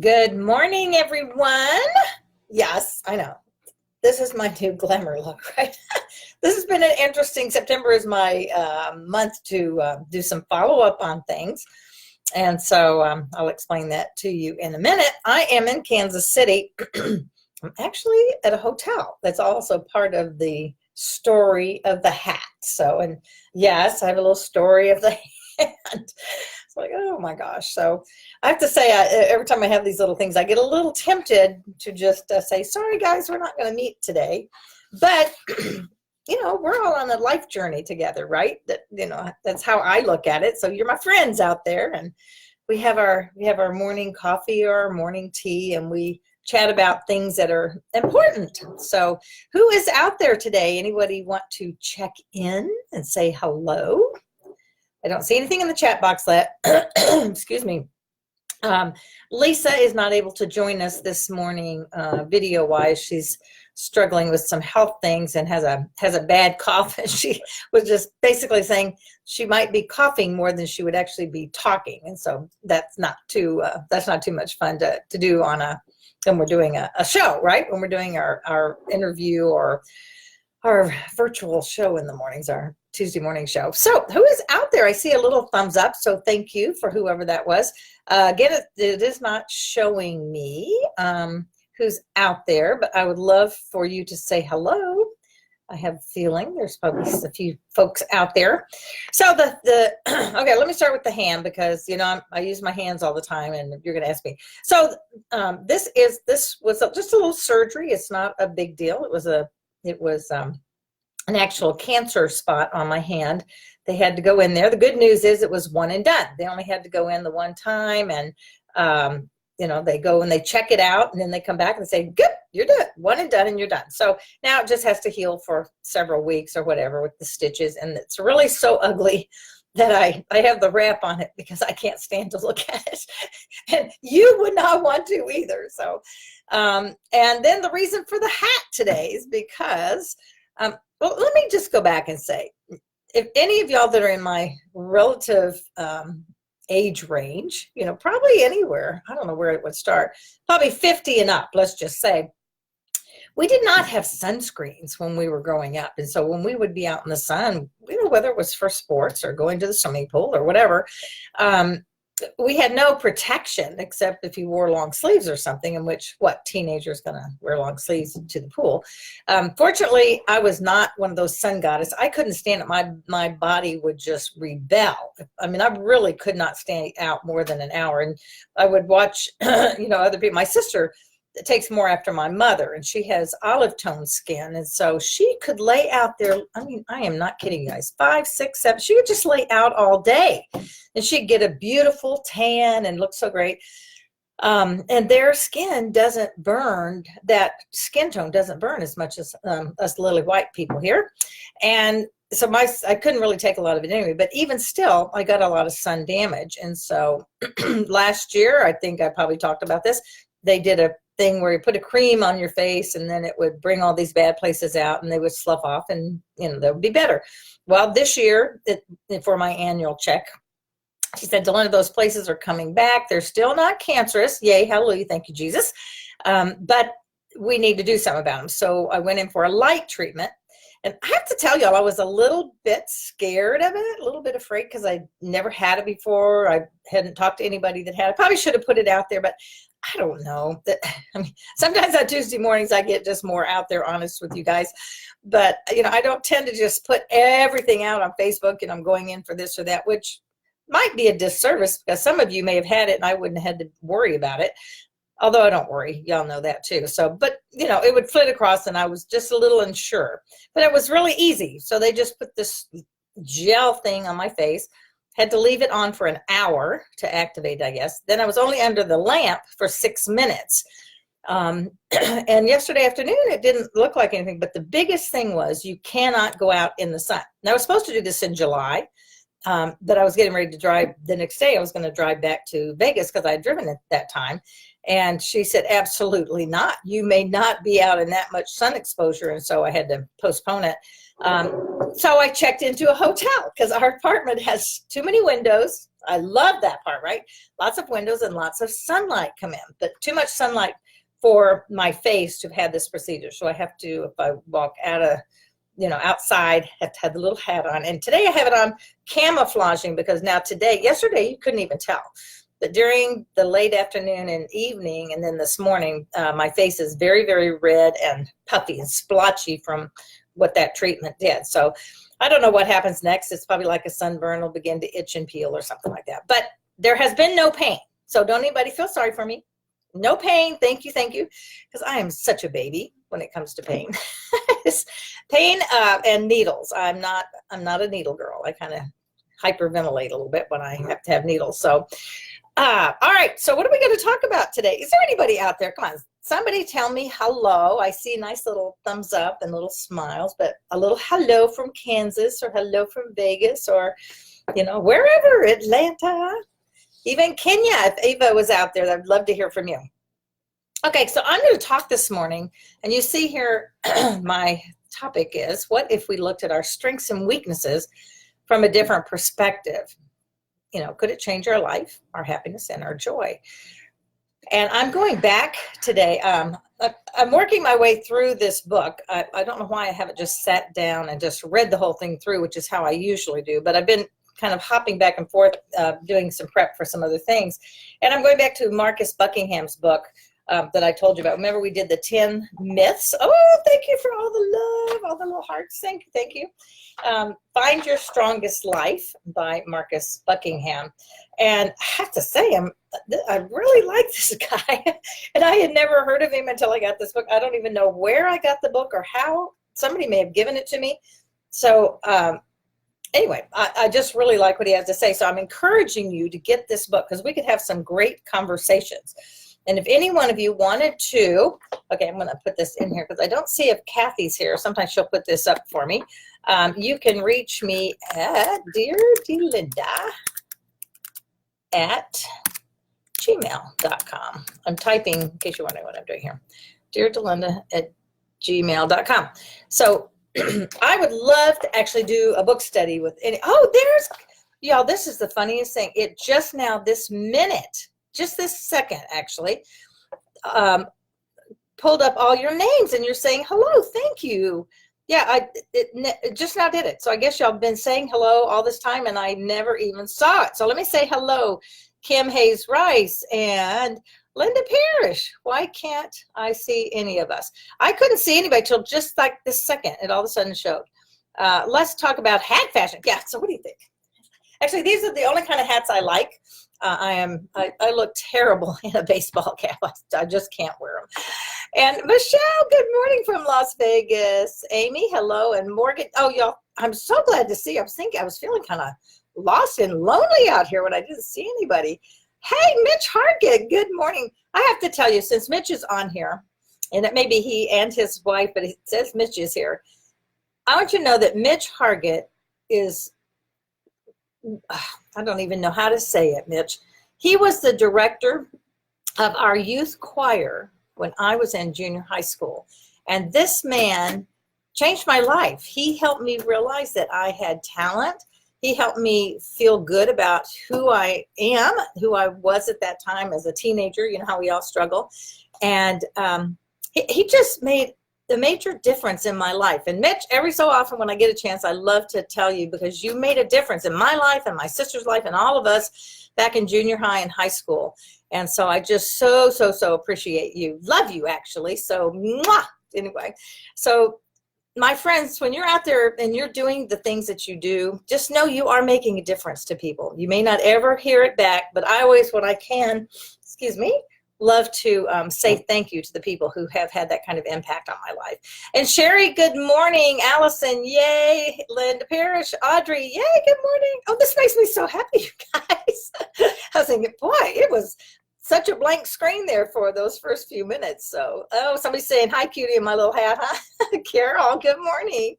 Good morning, everyone. Yes, I know. This is my new glamour look, right? This has been an interesting. September is my month to do some follow up on things. And so I'll explain that to you in a minute. I am in Kansas City. I'm actually at a hotel. That's also part of the story of the hat. So, and yes, I have a little story of the hat. It's like, oh my gosh. So I have to say, every time I have these little things, I get a little tempted to just say, sorry, guys, we're not going to meet today. But we're all on a life journey together, right? That's how I look at it. So you're my friends out there, and we have our morning coffee or our morning tea, and we chat about things that are important. So who is out there today? Anybody want to check in and say hello? I don't see anything in the chat box yet. Excuse me. Lisa is not able to join us this morning video wise. She's struggling with some health things and has a bad cough, and she was just basically saying she might be coughing more than she would actually be talking, and so that's not too much fun to do when we're doing a show, right? When we're doing our interview or our virtual show in the mornings, our Tuesday morning show. So who is out there? I see a little thumbs up, so thank you for whoever that was. Again, it is not showing me who's out there, but I would love for you to say hello. I have a feeling there's probably a few folks out there. So okay, let me start with the hand, because I use my hands all the time, and you're going to ask me. So this was just a little surgery. It's not a big deal. It was an actual cancer spot on my hand. They had to go in there. The good news is it was one and done. They only had to go in the one time, and they go and they check it out, and then they come back and say, good, you're done, one and done, and you're done. So now it just has to heal for several weeks or whatever with the stitches, and it's really so ugly that I have the wrap on it because I can't stand to look at it. And you would not want to either. So, and then the reason for the hat today is because, well, let me just go back and say, if any of y'all that are in my relative age range, probably anywhere, I don't know where it would start, probably 50 and up, let's just say, we did not have sunscreens when we were growing up. And so when we would be out in the sun, whether it was for sports or going to the swimming pool or whatever, we had no protection except if you wore long sleeves or something, in which teenagers gonna wear long sleeves to the pool. Fortunately, I was not one of those sun goddess. I couldn't stand it. My body would just rebel. I mean, I really could not stand out more than an hour. And I would watch, other people. My sister takes more after my mother, and she has olive tone skin, and so she could lay out there. I mean, I am not kidding you guys, 5, 6, 7, she would just lay out all day, and she'd get a beautiful tan and look so great. And their skin doesn't burn, that skin tone doesn't burn as much as us lily white people here. And so I couldn't really take a lot of it anyway, but even still, I got a lot of sun damage. And so last year, I think I probably talked about this, they did a thing where you put a cream on your face, and then it would bring all these bad places out, and they would slough off, and they would be better. Well, this year, for my annual check, she said, Delinda, those places are coming back. They're still not cancerous. Yay, hallelujah, thank you, Jesus. But we need to do something about them. So I went in for a light treatment. And I have to tell y'all, I was a little bit scared of it, a little bit afraid, because I never had it before. I hadn't talked to anybody that had it. Probably should have put it out there, but I don't know. Sometimes on Tuesday mornings I get just more out there honest with you guys. But, I don't tend to just put everything out on Facebook and I'm going in for this or that, which might be a disservice because some of you may have had it and I wouldn't have had to worry about it. Although I don't worry, y'all know that too. So, but it would flit across and I was just a little unsure, but it was really easy. So they just put this gel thing on my face, had to leave it on for an hour to activate, I guess. Then I was only under the lamp for 6 minutes. And yesterday afternoon, it didn't look like anything, but the biggest thing was you cannot go out in the sun. Now I was supposed to do this in July. that I was getting ready to drive the next day. I was going to drive back to Vegas because I had driven at that time. And she said, absolutely not. You may not be out in that much sun exposure. And so I had to postpone it. So I checked into a hotel because our apartment has too many windows. I love that part, right? Lots of windows and lots of sunlight come in, but too much sunlight for my face to have had this procedure. So I have to, if I walk out of, outside, have to have the little hat on. And today I have it on camouflaging because now yesterday you couldn't even tell. But during the late afternoon and evening, and then this morning, my face is very, very red and puffy and splotchy from what that treatment did. So I don't know what happens next. It's probably like a sunburn will begin to itch and peel or something like that. But there has been no pain. So don't anybody feel sorry for me. No pain. Thank you. Because I am such a baby when it comes to pain. Pain and needles. I'm not a needle girl. I kind of hyperventilate a little bit when I have to have needles. So all right. So what are we going to talk about today? Is there anybody out there? Come on. Somebody tell me hello. I see nice little thumbs up and little smiles, but a little hello from Kansas or hello from Vegas or, wherever, Atlanta, even Kenya. If Ava was out there, I'd love to hear from you. Okay. So I'm going to talk this morning, and you see here, my topic is, what if we looked at our strengths and weaknesses from a different perspective? Could it change our life, our happiness, and our joy? And I'm going back today. I'm working my way through this book. I don't know why I haven't just sat down and just read the whole thing through, which is how I usually do. But I've been kind of hopping back and forth, doing some prep for some other things. And I'm going back to Marcus Buckingham's book that I told you about. Remember, we did the 10 myths. Oh, thank you for all the love, all the little hearts. Thank you. Find Your Strongest Life by Marcus Buckingham. And I have to say, I really like this guy. And I had never heard of him until I got this book. I don't even know where I got the book or how. Somebody may have given it to me. So anyway, I just really like what he has to say. So I'm encouraging you to get this book because we could have some great conversations. And if any one of you wanted to, okay, I'm going to put this in here because I don't see if Kathy's here. Sometimes she'll put this up for me. You can reach me at Dear Delinda at gmail.com. I'm typing, in case you're wondering what I'm doing here, Dear Delinda at gmail.com. So I would love to actually do a book study with any, y'all, this is the funniest thing. It just now, this minute, just this second actually, pulled up all your names and you're saying hello, thank you. Yeah, it just now did it. So I guess y'all been saying hello all this time and I never even saw it. So let me say hello, Kim Hayes Rice and Linda Parrish. Why can't I see any of us? I couldn't see anybody till just like this second. It all of a sudden showed. Let's talk about hat fashion. Yeah, so what do you think? Actually, these are the only kind of hats I like. I look terrible in a baseball cap. I just can't wear them. And Michelle, good morning from Las Vegas. Amy, hello. And Morgan, oh, y'all, I'm so glad to see you. I was feeling kind of lost and lonely out here when I didn't see anybody. Hey, Mitch Hargett, good morning. I have to tell you, since Mitch is on here, and it may be he and his wife, but it says Mitch is here. I want you to know that Mitch Hargett is, I don't even know how to say it, Mitch. He was the director of our youth choir when I was in junior high school. And this man changed my life. He helped me realize that I had talent. He helped me feel good about who I am, who I was at that time as a teenager. You know how we all struggle. And he just made a major difference in my life. And Mitch, every so often when I get a chance, I love to tell you because you made a difference in my life and my sister's life and all of us back in junior high and high school. And so I just so appreciate you. Love you, actually. So, mwah! Anyway, so my friends, when you're out there and you're doing the things that you do, just know you are making a difference to people. You may not ever hear it back, but I always, when I can, love to say thank you to the people who have had that kind of impact on my life. And Sherry, good morning. Allison, yay. Linda Parrish, Audrey, yay, good morning. Oh, this makes me so happy, you guys. I was thinking, boy, it was such a blank screen there for those first few minutes. So, oh, somebody's saying, hi, cutie, in my little hat, huh? Carol, good morning.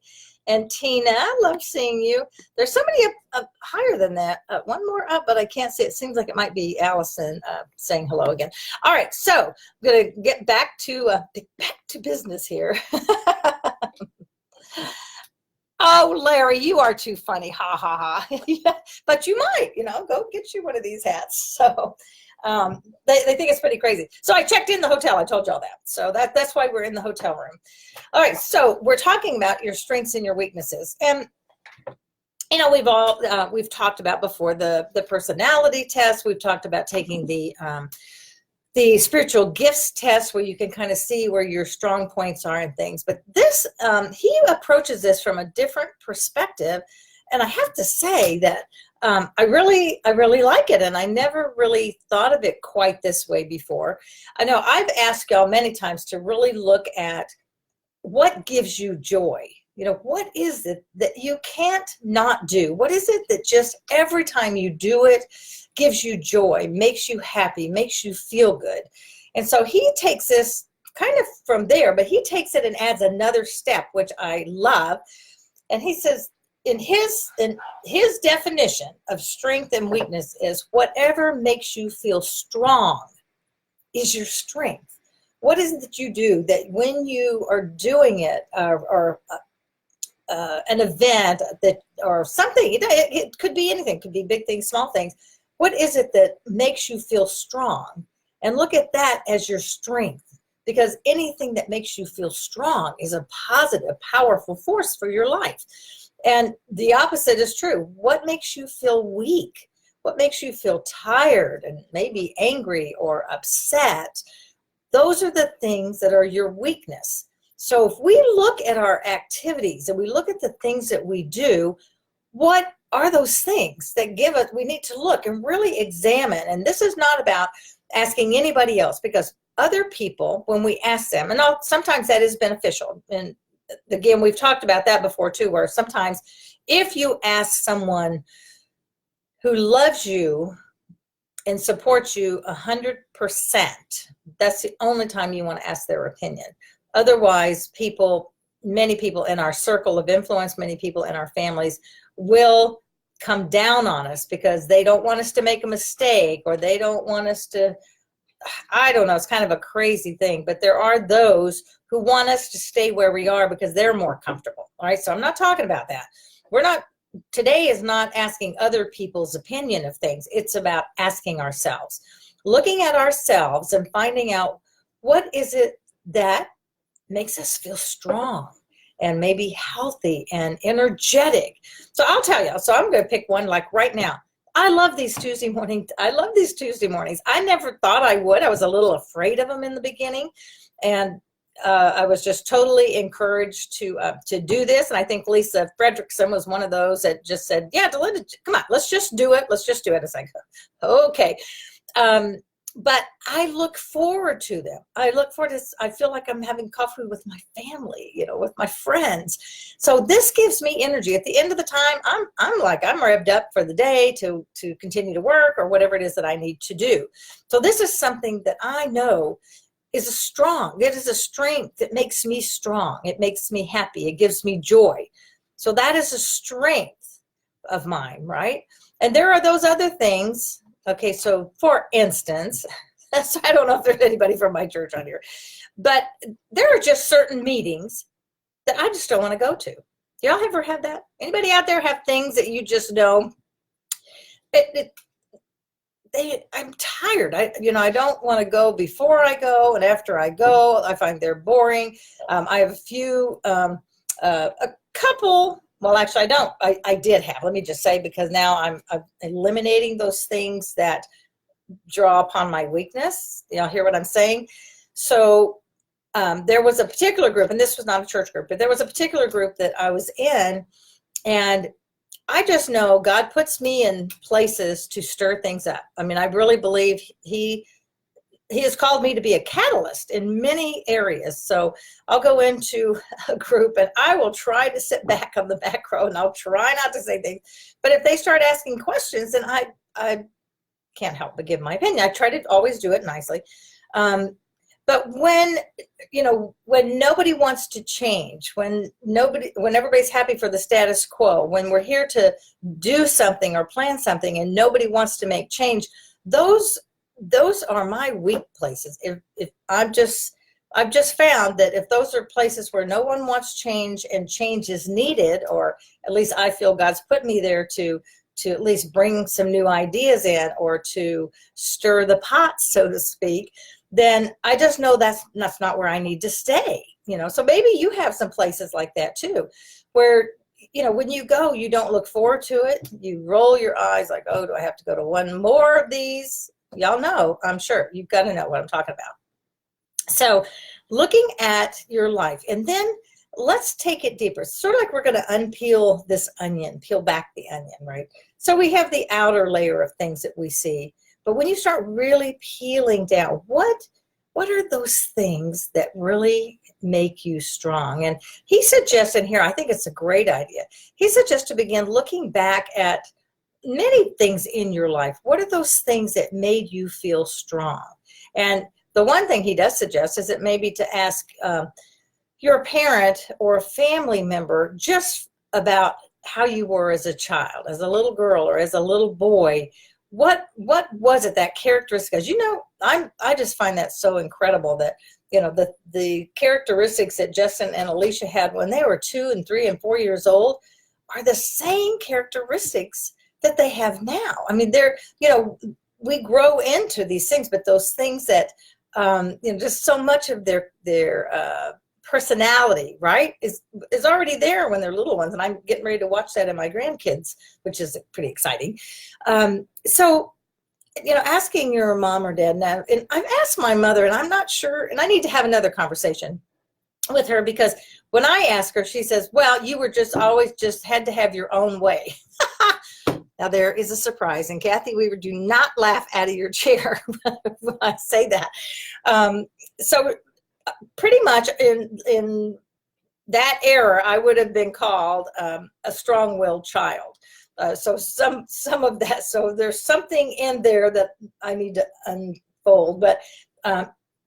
And Tina, love seeing you. There's somebody up higher than that. One more up, but I can't see. It seems like it might be Allison saying hello again. All right, so I'm going to get back to business here. Oh, Larry, you are too funny. Ha, ha, ha. Yeah, but you might, go get you one of these hats. So they think it's pretty crazy. So I checked in the hotel. I told y'all that. So that's why we're in the hotel room. All right. So we're talking about your strengths and your weaknesses. And, we've talked about before the personality test. We've talked about taking the spiritual gifts test, where you can kind of see where your strong points are and things. But this, he approaches this from a different perspective. And I have to say that I really like it. And I never really thought of it quite this way before. I know I've asked y'all many times to really look at what gives you joy. What is it that you can't not do? What is it that just every time you do it gives you joy, makes you happy, makes you feel good? And so he takes this kind of from there, but he takes it and adds another step, which I love. And he says, in his definition of strength and weakness is whatever makes you feel strong is your strength. What is it that you do that when you are doing it, or an event that, or something, it could be anything, it could be big things, small things. What is it that makes you feel strong? And look at that as your strength, because anything that makes you feel strong is a positive, powerful force for your life. And the opposite is true. What makes you feel weak? What makes you feel tired and maybe angry or upset? Those are the things that are your weakness. So if we look at our activities and we look at the things that we do, what are those things that give us, we need to look and really examine. And this is not about asking anybody else, because other people, when we ask them, and sometimes that is beneficial. And again, we've talked about that before too, where sometimes if you ask someone who loves you and supports you 100%, that's the only time you want to ask their opinion. Otherwise, many people in our circle of influence, many people in our families will come down on us because they don't want us to make a mistake, or they don't want us to, I don't know, it's kind of a crazy thing, but there are those who want us to stay where we are because they're more comfortable. All right, so I'm not talking about that. Today is not asking other people's opinion of things. It's about asking ourselves, looking at ourselves and finding out what is it that makes us feel strong and maybe healthy and energetic. So I'll tell you, so I'm going to pick one like right now. I love these Tuesday mornings. I never thought I would. I was a little afraid of them in the beginning. And I was just totally encouraged to do this. And I think Lisa Fredrickson was one of those that just said, yeah, Delinda, come on, let's just do it. Let's just do it. It's like, okay. But I look forward to them. I feel like I'm having coffee with my family, with my friends. So this gives me energy. At the end of the time, I'm revved up for the day to continue to work or whatever it is that I need to do. So this is something that I know it is a strength that makes me strong. It makes me happy. It gives me joy. So that is a strength of mine, right? And there are those other things. Okay, so for instance, so I don't know if there's anybody from my church on here, but there are just certain meetings that I just don't want to go to. Y'all ever have that? Anybody out there have things that you just know? I'm tired. I don't want to go before I go, and after I go, I find they're boring. I have a couple. Well, actually, I don't. I did have. Let me just say, because now I'm eliminating those things that draw upon my weakness. Y'all hear what I'm saying? So there was a particular group, and this was not a church group, but there was a particular group that I was in, and I just know God puts me in places to stir things up. I mean, I really believe He has called me to be a catalyst in many areas. So I'll go into a group and I will try to sit back on the back row and I'll try not to say things. But if they start asking questions, then I can't help but give my opinion. I try to always do it nicely. But when, when nobody wants to change, when everybody's happy for the status quo, when we're here to do something or plan something and nobody wants to make change, those are my weak places. If I've just found that if those are places where no one wants change and change is needed, or at least I feel God's put me there to at least bring some new ideas in or to stir the pot, so to speak, then I just know that's not where I need to stay. So maybe you have some places like that too, where, when you go, you don't look forward to it. You roll your eyes like, oh, do I have to go to one more of these? Y'all know, I'm sure you've got to know what I'm talking about. So looking at your life, and then let's take it deeper. It's sort of like we're going to unpeel this onion, peel back the onion, right? So we have the outer layer of things that we see. But when you start really peeling down, what are those things that really make you strong? And he suggests in here, I think it's a great idea. He suggests to begin looking back at many things in your life. What are those things that made you feel strong? And the one thing he does suggest is that maybe to ask your parent or a family member just about how you were as a child, as a little girl or as a little boy. What was it, that characteristic? Because, I just find that so incredible that, the characteristics that Justin and Alicia had when they were 2 and 3 and 4 years old are the same characteristics that they have now. I mean, we grow into these things, but those things that, just so much of their personality, right, is already there when they're little ones. And I'm getting ready to watch that in my grandkids, which is pretty exciting. So, asking your mom or dad now, and I've asked my mother, and I'm not sure, and I need to have another conversation with her, because when I ask her, she says, well, you were always had to have your own way. Now there is a surprise, and Kathy Weaver, do not laugh out of your chair when I say that. So pretty much in that era, I would have been called a strong-willed child. So some of that. So there's something in there that I need to unfold. But I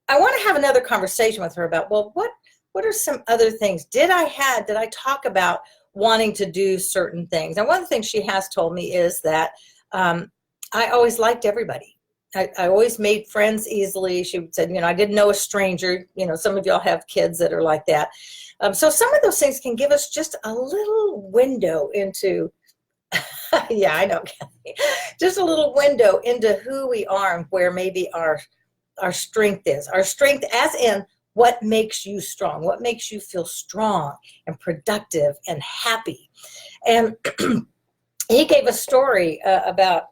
want to have another conversation with her about, well, what are some other things? Did I talk about wanting to do certain things? And one of the things she has told me is that I always liked everybody. I always made friends easily. She said, I didn't know a stranger. Some of y'all have kids that are like that. So some of those things can give us just a little window into, yeah, I know, Kathy, just a little window into who we are and where maybe our strength is. Our strength as in what makes you strong, what makes you feel strong and productive and happy. And he gave a story about,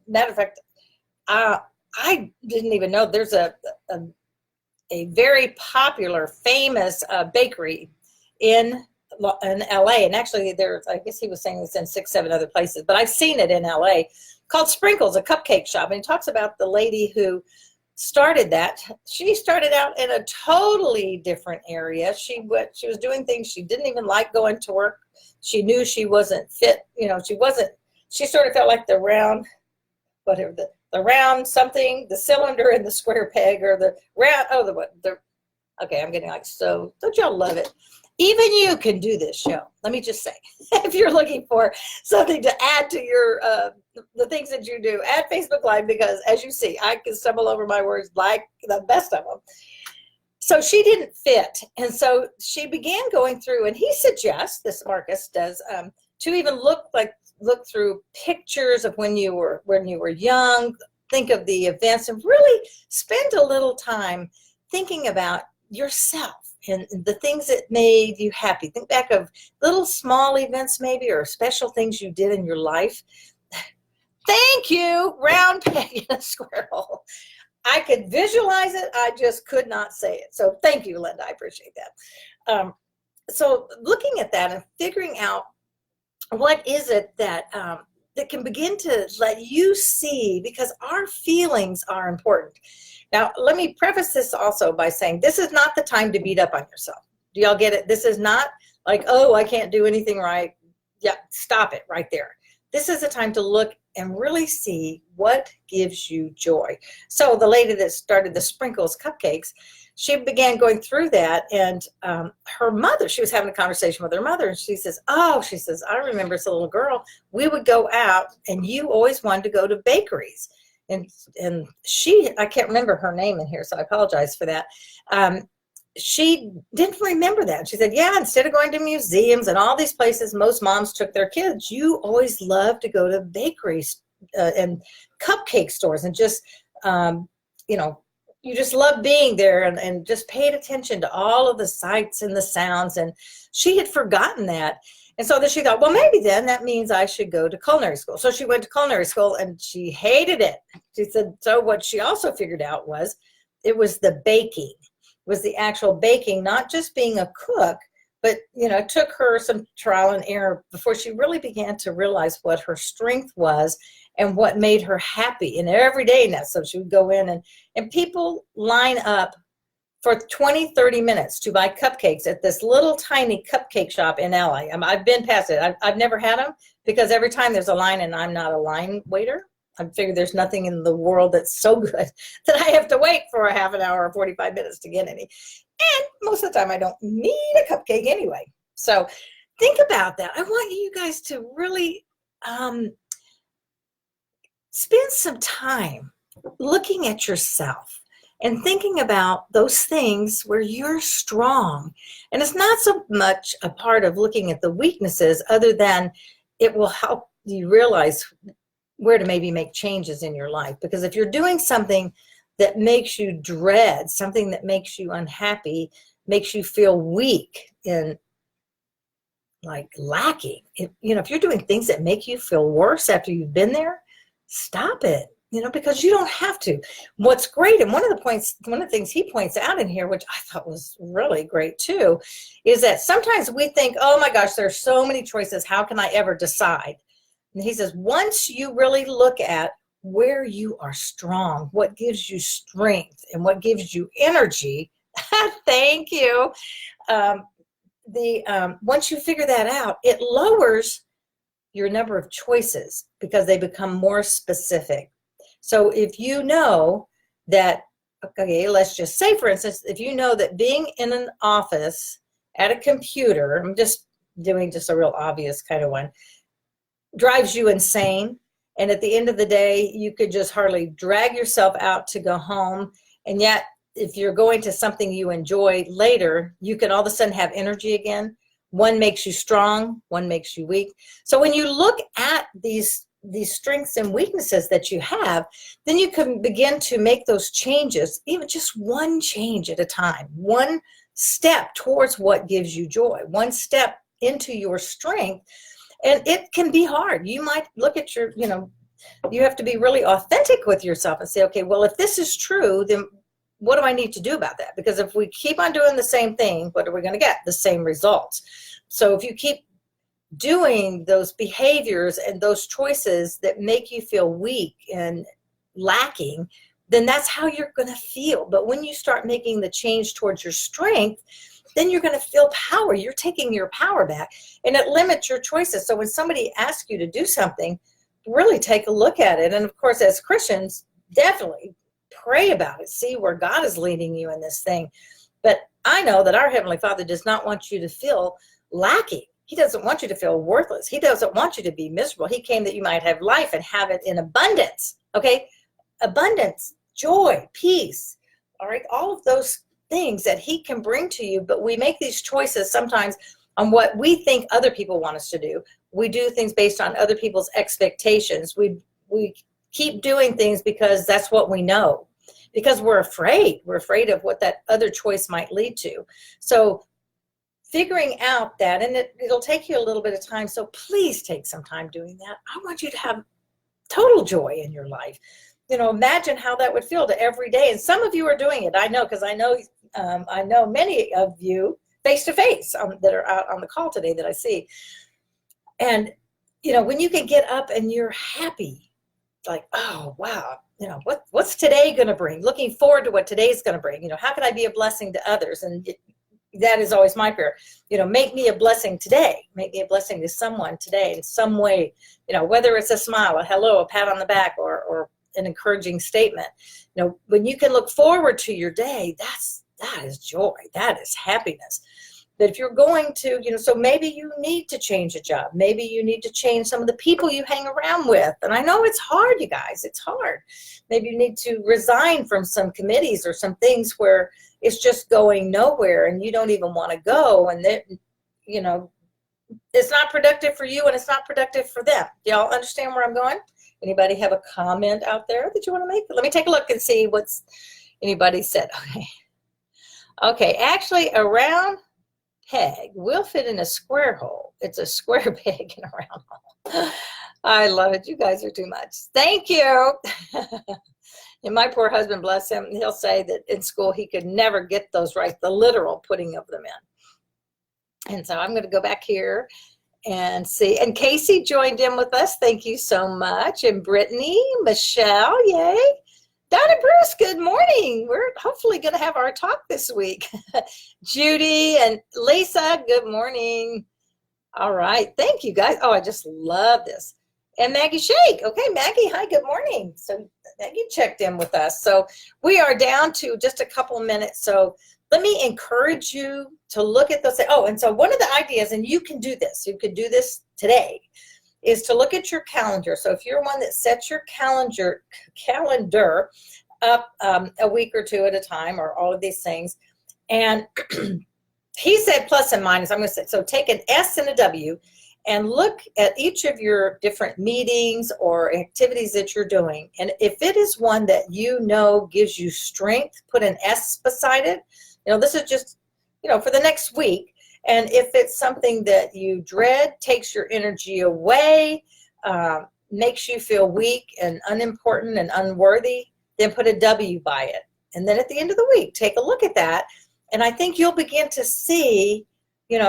matter of fact, I didn't even know there's a very popular, famous bakery in LA. And actually I guess he was saying it's in 6, 7 other places, but I've seen it in LA, called Sprinkles, a cupcake shop. And he talks about the lady who started that. She started out in a totally different area. She was doing things she didn't even like going to work. She knew she wasn't fit. She sort of felt like the round, whatever, the round something, the cylinder and the square peg, or the round, okay, I'm getting like, so don't y'all love it? Even you can do this show. Let me just say, if you're looking for something to add to your, the things that you do, add Facebook Live, because as you see, I can stumble over my words like the best of them. So she didn't fit. And so she began going through, and he suggests, this Marcus does, to even look through pictures of when you were young, think of the events, and really spend a little time thinking about yourself and the things that made you happy. Think back of little small events maybe, or special things you did in your life. Thank you, round peg in a square hole. I could visualize it. I just could not say it. So thank you, Linda. I appreciate that. So looking at that and figuring out what is it that that can begin to let you see, because our feelings are important. Now, let me preface this also by saying this is not the time to beat up on yourself. Do y'all get it? This is not like, oh, I can't do anything right. Yeah, stop it right there. This is a time to look and really see what gives you joy. So the lady that started the sprinkles cupcakes, she began going through that, and her mother, she was having a conversation with her mother, and she says, I remember as a little girl, we would go out, and you always wanted to go to bakeries. And she, I can't remember her name in here, so I apologize for that. She didn't remember that. She said, yeah, instead of going to museums and all these places most moms took their kids, you always loved to go to bakeries and cupcake stores and just, you just loved being there and just paid attention to all of the sights and the sounds. And she had forgotten that. And so then she thought, well, maybe then that means I should go to culinary school. So she went to culinary school and she hated it. She said, so what she also figured out was it was the baking. Was the actual baking, not just being a cook, but, it took her some trial and error before she really began to realize what her strength was and what made her happy in every day now. So she would go in and people line up for 20, 30 minutes to buy cupcakes at this little tiny cupcake shop in LA. I've been past it. I've never had them because every time there's a line and I'm not a line waiter. I figure there's nothing in the world that's so good that I have to wait for a half an hour or 45 minutes to get any. And most of the time I don't need a cupcake anyway. So think about that. I want you guys to really spend some time looking at yourself and thinking about those things where you're strong. And it's not so much a part of looking at the weaknesses other than it will help you realize where to maybe make changes in your life. Because if you're doing something that makes you dread, something that makes you unhappy, makes you feel weak and like lacking, if you're doing things that make you feel worse after you've been there, stop it, because you don't have to. What's great, and one of the things he points out in here, which I thought was really great too, is that sometimes we think, oh my gosh, there's so many choices. How can I ever decide? And he says, once you really look at where you are strong, what gives you strength and what gives you energy, thank you. Once you figure that out, it lowers your number of choices because they become more specific. So if you know that, okay, let's just say, for instance, if you know that being in an office at a computer, I'm just doing just a real obvious kind of one, drives you insane, and at the end of the day you could just hardly drag yourself out to go home, and yet if you're going to something you enjoy later, you can all of a sudden have energy again. One makes you strong, one makes you weak. So when you look at these strengths and weaknesses that you have, then you can begin to make those changes, even just one change at a time, one step towards what gives you joy, one step into your strength. And it can be hard. You might look at your, you have to be really authentic with yourself and say, okay, well, if this is true, then what do I need to do about that? Because if we keep on doing the same thing, what are we going to get? The same results. So if you keep doing those behaviors and those choices that make you feel weak and lacking, then that's how you're going to feel. But when you start making the change towards your strength, then you're going to feel power. You're taking your power back, and it limits your choices. So when somebody asks you to do something, really take a look at it. And of course, as Christians, definitely pray about it. See where God is leading you in this thing. But I know that our Heavenly Father does not want you to feel lacking. He doesn't want you to feel worthless. He doesn't want you to be miserable. He came that you might have life and have it in abundance. Okay? Abundance, joy, peace. All right? All of those things that he can bring to you, but we make these choices sometimes on what we think other people want us to do. We do things based on other people's expectations. We keep doing things because that's what we know, because we're afraid. We're afraid of what that other choice might lead to. So figuring out that, and it'll take you a little bit of time, so please take some time doing that. I want you to have total joy in your life. Imagine how that would feel to every day. And some of you are doing it. I know, because I know many of you face to face that are out on the call today that I see. And, when you can get up and you're happy, like, oh, wow, what's today going to bring? Looking forward to what today's going to bring. How can I be a blessing to others? And that is always my prayer. Make me a blessing today. Make me a blessing to someone today in some way, whether it's a smile, a hello, a pat on the back, or an encouraging statement. When you can look forward to your day, that is joy. That is happiness. But if you're going to, so maybe you need to change a job. Maybe you need to change some of the people you hang around with. And I know it's hard, you guys. It's hard. Maybe you need to resign from some committees or some things where it's just going nowhere and you don't even want to go. And then, it's not productive for you and it's not productive for them. Y'all understand where I'm going? Anybody have a comment out there that you want to make? Let me take a look and see what's anybody said. Okay. Actually, a round peg will fit in a square hole. It's a square peg in a round hole. I love it. You guys are too much. Thank you. And my poor husband, bless him, he'll say that in school he could never get those right, the literal putting of them in. And so I'm going to go back here and see. And Casey joined in with us. Thank you so much. And Brittany, Michelle, yay. Donna Bruce, good morning. We're hopefully going to have our talk this week. Judy and Lisa, good morning. All right. Thank you, guys. Oh, I just love this. And Maggie Shake. Okay, Maggie, hi, good morning. So Maggie checked in with us. So we are down to just a couple of minutes. So let me encourage you to look at those. Oh, and so one of the ideas, and you can do this today, is to look at your calendar. So if you're one that sets your calendar up a week or two at a time, or all of these things, and he said plus and minus. I'm going to say, so take an S and a W and look at each of your different meetings or activities that you're doing. And if it is one that gives you strength, put an S beside it. This is just, for the next week. And if it's something that you dread, takes your energy away, makes you feel weak and unimportant and unworthy, then put a W by it. And then at the end of the week, take a look at that. And I think you'll begin to see,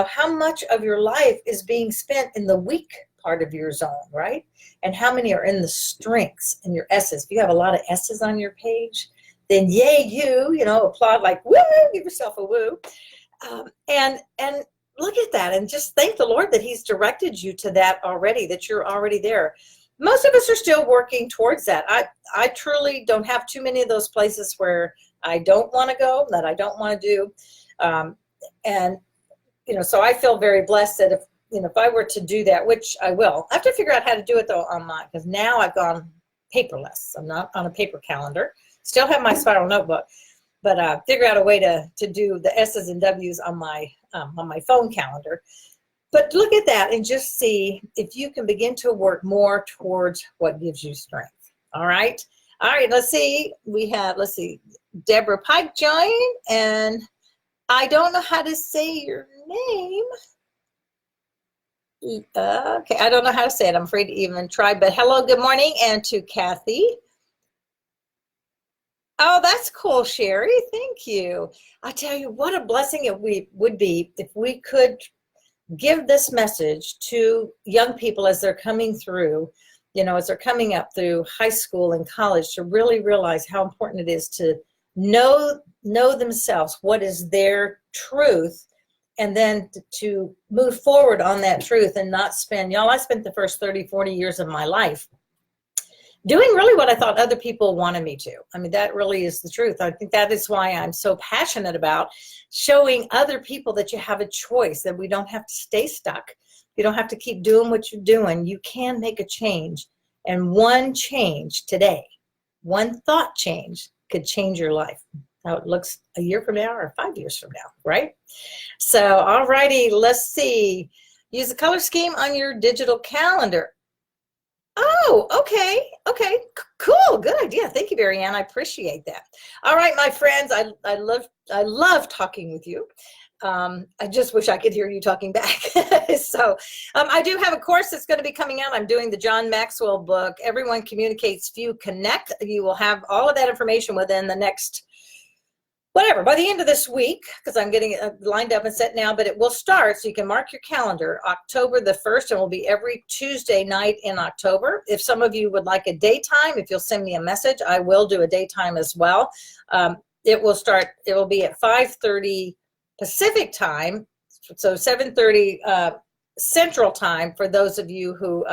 how much of your life is being spent in the weak part of your zone, right? And how many are in the strengths and your S's. If you have a lot of S's on your page, then yay you, applaud like, woo, give yourself a woo. And look at that and just thank the Lord that he's directed you to that already, that you're already there. Most of us are still working towards that. I truly don't have too many of those places where I don't want to go, that I don't want to do. So I feel very blessed that if I were to do that, which I will, I have to figure out how to do it though online, because now I've gone paperless. I'm not on a paper calendar. Still have my spiral notebook, but figure out a way to do the S's and W's on my phone calendar. But look at that and just see if you can begin to work more towards what gives you strength. All right. Let's see. Let's see. Deborah Pike joined, and I don't know how to say your name. Okay, I don't know how to say it. I'm afraid to even try, but hello, good morning. And to Kathy. Oh, that's cool, Sherry. Thank you. I tell you, what a blessing it would be if we could give this message to young people as they're coming through, as they're coming up through high school and college, to really realize how important it is to know themselves, what is their truth, and then to move forward on that truth and not spend, I spent the first 30, 40 years of my life doing really what I thought other people wanted me to. I mean, that really is the truth. I think that is why I'm so passionate about showing other people that you have a choice, that we don't have to stay stuck. You don't have to keep doing what you're doing. You can make a change. And one change today, one thought change could change your life. How it looks a year from now or 5 years from now, right? So, all righty, let's see. Use the color scheme on your digital calendar. Oh, okay, cool, good idea. Thank you, Marianne. I appreciate that. All right, my friends, I love talking with you. I just wish I could hear you talking back. So I do have a course that's going to be coming out. I'm doing the John Maxwell book, Everyone Communicates, Few Connect. You will have all of that information within the next, by the end of this week, because I'm getting it lined up and set now, but it will start, so you can mark your calendar, October the 1st, and will be every Tuesday night in October. If some of you would like a daytime, if you'll send me a message, I will do a daytime as well. It will be at 5:30 Pacific time, so 7:30 Central time for those of you who,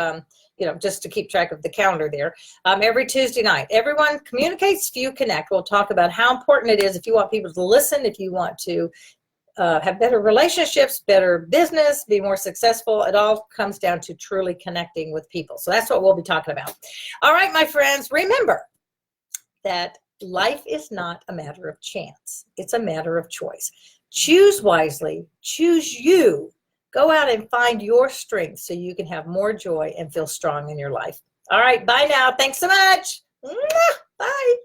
just to keep track of the calendar there, every Tuesday night. Everyone communicates, few connect. We'll talk about how important it is if you want people to listen, if you want to have better relationships, better business, be more successful. It all comes down to truly connecting with people. So that's what we'll be talking about. All right, my friends, remember that life is not a matter of chance. It's a matter of choice. Choose wisely. Choose you. Go out and find your strength so you can have more joy and feel strong in your life. All right, bye now. Thanks so much. Bye.